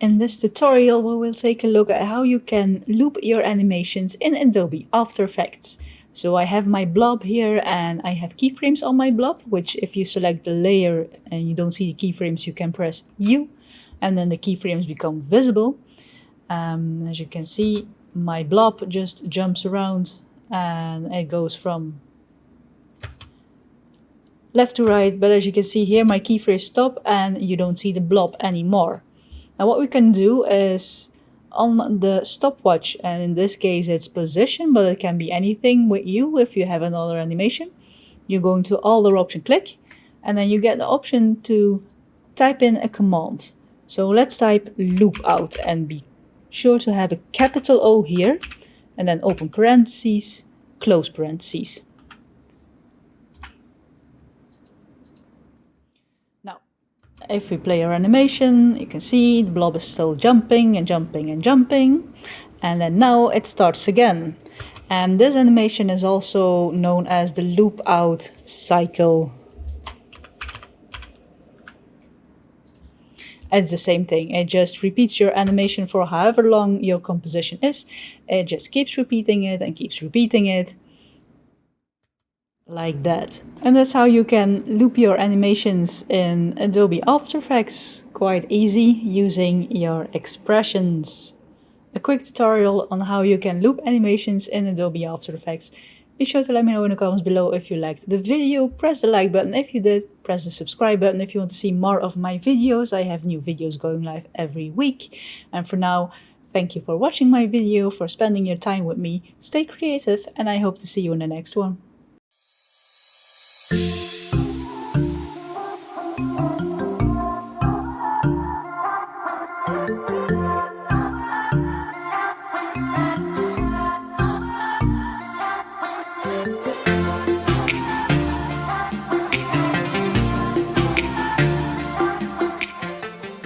In this tutorial, we will take a look at how you can loop your animations in Adobe After Effects. So I have my blob here and I have keyframes on my blob, which if you select the layer and you don't see the keyframes, you can press U and then the keyframes become visible. As you can see, my blob just jumps around and it goes from left to right, but as you can see here, my keyframes stop and you don't see the blob anymore. Now what we can do is on the stopwatch, and in this case it's position, but it can be anything with you if you have another animation. You're going to Alter option click, and then you get the option to type in a command. So let's type loop out and be sure to have a capital O here, and then open parentheses, close parentheses. If we play our animation, you can see the blob is still jumping and jumping and jumping. And then now it starts again. And this animation is also known as the loop out cycle. It's the same thing. It just repeats your animation for however long your composition is. It just keeps repeating it and keeps repeating it. Like that. And that's how you can loop your animations in Adobe After Effects. Quite easy using your expressions. A quick tutorial on how you can loop animations in Adobe After Effects. Be sure to let me know in the comments below if you liked the video. Press the like button if you did. Press the subscribe button if you want to see more of my videos. I have new videos going live every week. And for now, thank you for watching my video, for spending your time with me. Stay creative and I hope to see you in the next one.